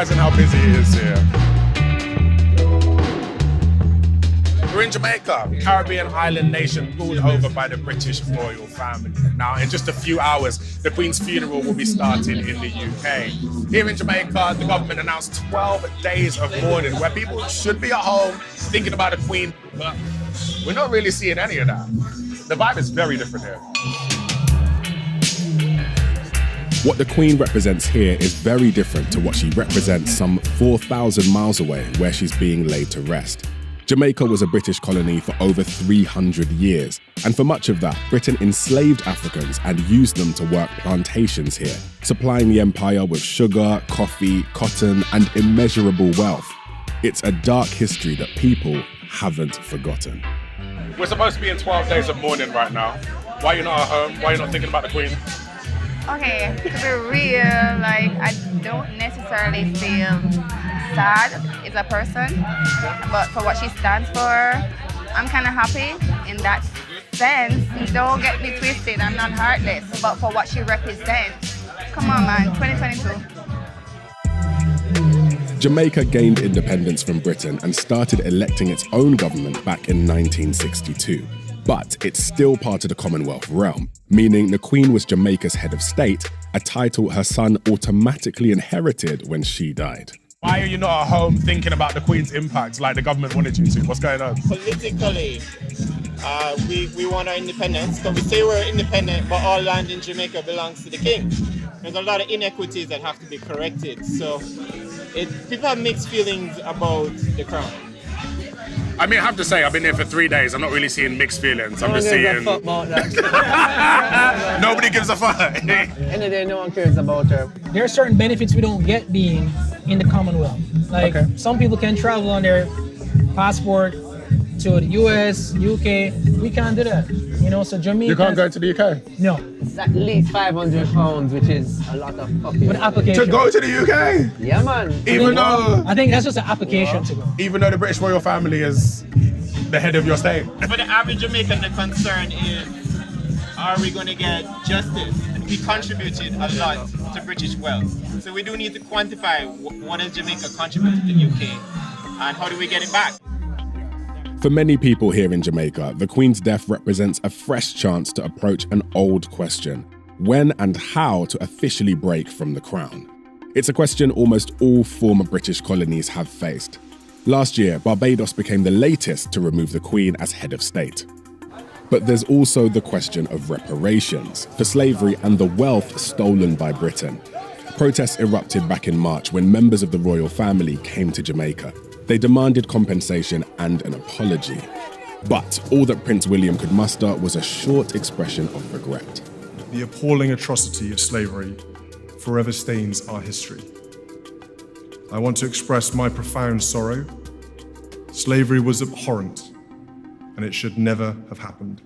surprising how busy it is here. We're in Jamaica, Caribbean island nation ruled over by the British royal family. Now, in just a few hours, the Queen's funeral will be starting in the UK. Here in Jamaica, the government announced 12 days of mourning where people should be at home thinking about the Queen, but we're not really seeing any of that. The vibe is very different here. What the Queen represents here is very different to what she represents some 4,000 miles away where she's being laid to rest. Jamaica was a British colony for over 300 years, and for much of that, Britain enslaved Africans and used them to work plantations here, supplying the empire with sugar, coffee, cotton, and immeasurable wealth. It's a dark history that people haven't forgotten. We're supposed to be in 12 days of mourning right now. Why are you not at home? Why are you not thinking about the Queen? Okay, to be real, like, I don't necessarily feel sad as a person, but for what she stands for, I'm kind of happy in that sense. Don't get me twisted, I'm not heartless, but for what she represents, come on man, 2022. Jamaica gained independence from Britain and started electing its own government back in 1962. But it's still part of the Commonwealth realm, meaning the Queen was Jamaica's head of state, a title her son automatically inherited when she died. Why are you not at home thinking about the Queen's impact like the government wanted you to? What's going on? Politically, we want our independence, but we say we're independent, but all land in Jamaica belongs to the King. There's a lot of inequities that have to be corrected. So people have mixed feelings about the crown. I mean, I have to say, I've been here for 3 days. I'm not really seeing mixed feelings. I'm just seeing... Nobody gives a fuck. End of the day, no one cares about her. There are certain benefits we don't get being in the Commonwealth. Like, some people can travel on their passport to the US, UK. We can't do that. You know, so Jamaica... You can't go to the UK? No. It's at least £500, which is a lot of fucking... With application. To go to the UK? Yeah, man. Even though... I think that's just an application to go. Even though the British royal family is the head of your state? For the average Jamaican, the concern is, are we going to get justice? And we contributed a lot to British wealth. So we do need to quantify what has Jamaica contributed to the UK and how do we get it back? For many people here in Jamaica, the Queen's death represents a fresh chance to approach an old question: when and how to officially break from the crown. It's a question almost all former British colonies have faced. Last year, Barbados became the latest to remove the Queen as head of state. But there's also the question of reparations for slavery and the wealth stolen by Britain. Protests erupted back in March when members of the royal family came to Jamaica. They demanded compensation and an apology. But all that Prince William could muster was a short expression of regret. The appalling atrocity of slavery forever stains our history. I want to express my profound sorrow. Slavery was abhorrent, and it should never have happened.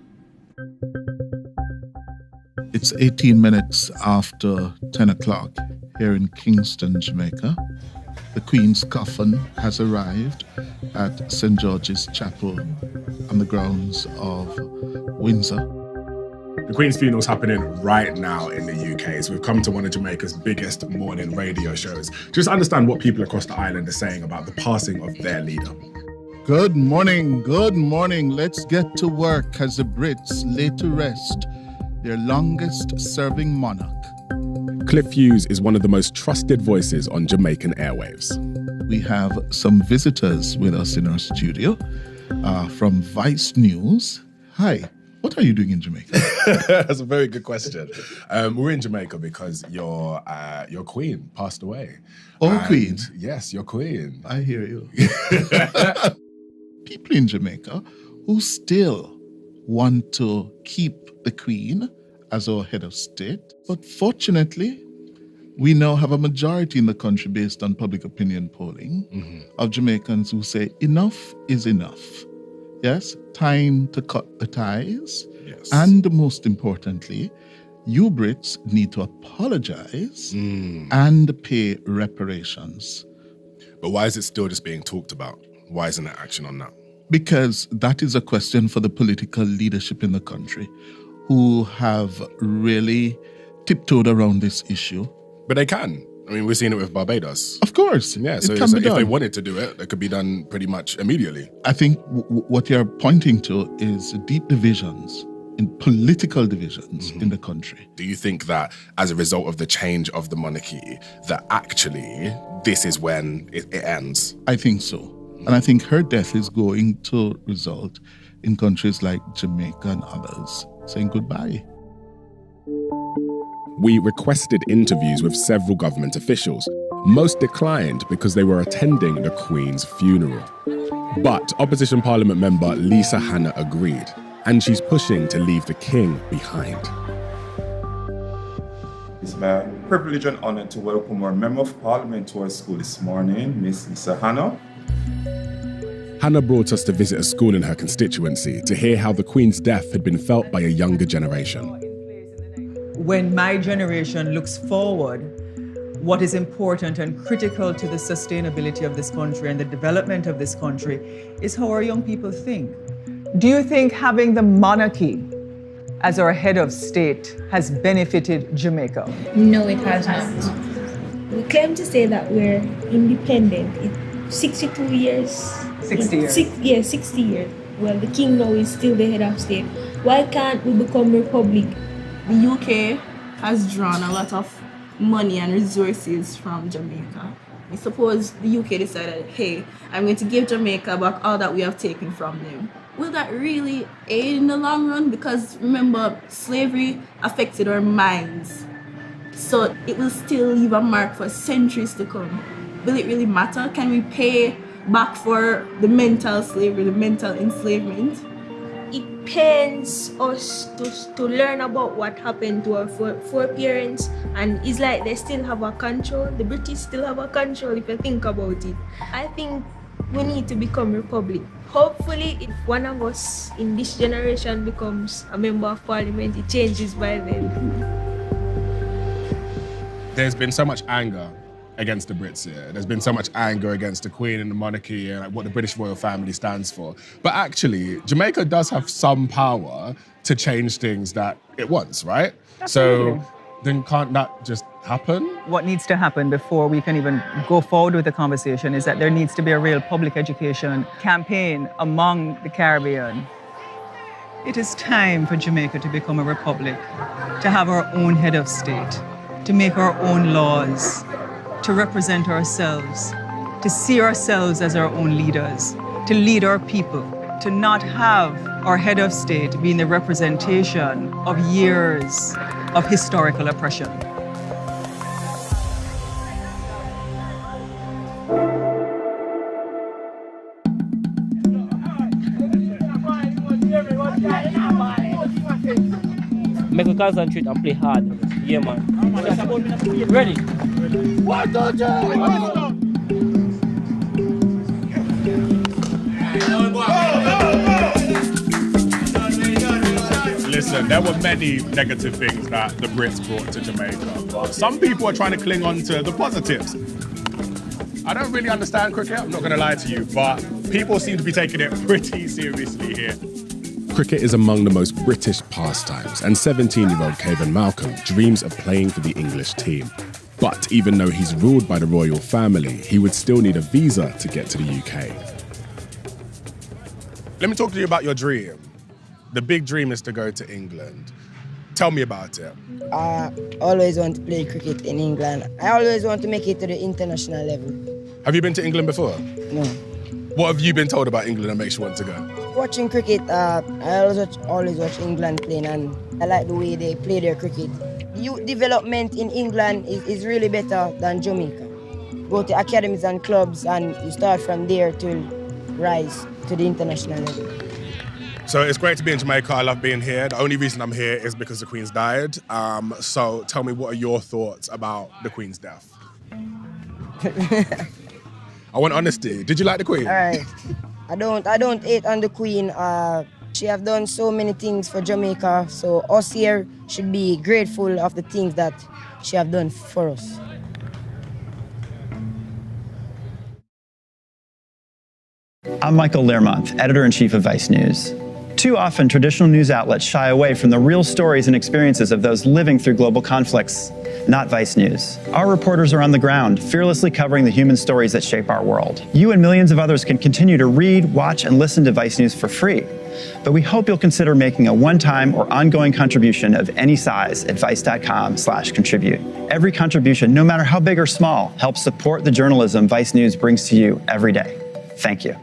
It's 18 minutes after 10 o'clock here in Kingston, Jamaica. The Queen's coffin has arrived at St. George's Chapel on the grounds of Windsor. The Queen's funeral is happening right now in the UK. So we've come to one of Jamaica's biggest morning radio shows. Just understand what people across the island are saying about the passing of their leader. Good morning, good morning. Let's get to work as the Brits lay to rest their longest-serving monarch. Cliff Hughes is one of the most trusted voices on Jamaican airwaves. We have some visitors with us in our studio from Vice News. Hi, what are you doing in Jamaica? That's a very good question. We're in Jamaica because your queen passed away. Oh, Queen? Yes, your queen. I hear you. People in Jamaica who still want to keep the Queen as our head of state. But fortunately, we now have a majority in the country based on public opinion polling of Jamaicans who say enough is enough. Yes, time to cut the ties. Yes. And most importantly, you Brits need to apologize and pay reparations. But why is it still just being talked about? Why isn't there action on that? Because that is a question for the political leadership in the country who have really tiptoed around this issue. But they can. I mean, we've seen it with Barbados. Of course. Yeah, so it can be if done. they wanted to do it, it could be done pretty much immediately. I think what you're pointing to is deep divisions, in political divisions in the country. Do you think that as a result of the change of the monarchy, that actually this is when it ends? I think so. And I think her death is going to result in countries like Jamaica and others saying goodbye. We requested interviews with several government officials. Most declined because they were attending the Queen's funeral. But Opposition Parliament member Lisa Hanna agreed, and she's pushing to leave the King behind. It's my privilege and honor to welcome our Member of Parliament to our school this morning, Miss Lisa Hanna. Hannah brought us to visit a school in her constituency to hear how the Queen's death had been felt by a younger generation. When my generation looks forward, what is important and critical to the sustainability of this country and the development of this country is how our young people think. Do you think having the monarchy as our head of state has benefited Jamaica? No, it has not. We claim to say that we're independent. It's 62 years. 60 years. 60 years. Well, the king now is still the head of state. Why can't we become republic? The UK has drawn a lot of money and resources from Jamaica. I suppose the UK decided, hey, I'm going to give Jamaica back all that we have taken from them. Will that really aid in the long run? Because remember, slavery affected our minds. So it will still leave a mark for centuries to come. Will it really matter? Can we pay back for the mental slavery, the mental enslavement? It pains us to learn about what happened to our foreparents, and it's like they still have a control. The British still have a control if you think about it. I think we need to become republic. Hopefully, if one of us in this generation becomes a member of parliament, it changes by then. There's been so much anger against the Brits here. There's been so much anger against the Queen and the monarchy and what the British royal family stands for. But actually, Jamaica does have some power to change things that it wants, right? Absolutely. So then can't that just happen? What needs to happen before we can even go forward with the conversation is that there needs to be a real public education campaign among the Caribbean. It is time for Jamaica to become a republic, to have our own head of state, to make our own laws, to represent ourselves, to see ourselves as our own leaders, to lead our people, to not have our head of state being the representation of years of historical oppression. Make we concentrate and play hard. Yeah, man. Ready? 1, 2, 3. Listen, there were many negative things that the Brits brought to Jamaica, but some people are trying to cling on to the positives. I don't really understand cricket, I'm not going to lie to you, but people seem to be taking it pretty seriously here. Cricket is among the most British pastimes, and 17-year-old Cavan Malcolm dreams of playing for the English team. But even though he's ruled by the royal family, he would still need a visa to get to the UK. Let me talk to you about your dream. The big dream is to go to England. Tell me about it. I always want to play cricket in England. I always want to make it to the international level. Have you been to England before? No. What have you been told about England that makes you want to go? Watching cricket, I always watch England playing, and I like the way they play their cricket. Youth development in England is really better than Jamaica. Go to academies and clubs, and you start from there to rise to the international level. So it's great to be in Jamaica. I love being here. The only reason I'm here is because the Queen's died. So tell me, what are your thoughts about the Queen's death? I want honesty. Did you like the Queen? All right. I don't hate on the Queen. She have done so many things for Jamaica. So us here should be grateful of the things that she have done for us. I'm Michael Learmonth, Editor-in-Chief of Vice News. Too often, traditional news outlets shy away from the real stories and experiences of those living through global conflicts. Not Vice News. Our reporters are on the ground, fearlessly covering the human stories that shape our world. You and millions of others can continue to read, watch, and listen to Vice News for free. But we hope you'll consider making a one-time or ongoing contribution of any size at vice.com/contribute. Every contribution, no matter how big or small, helps support the journalism Vice News brings to you every day. Thank you.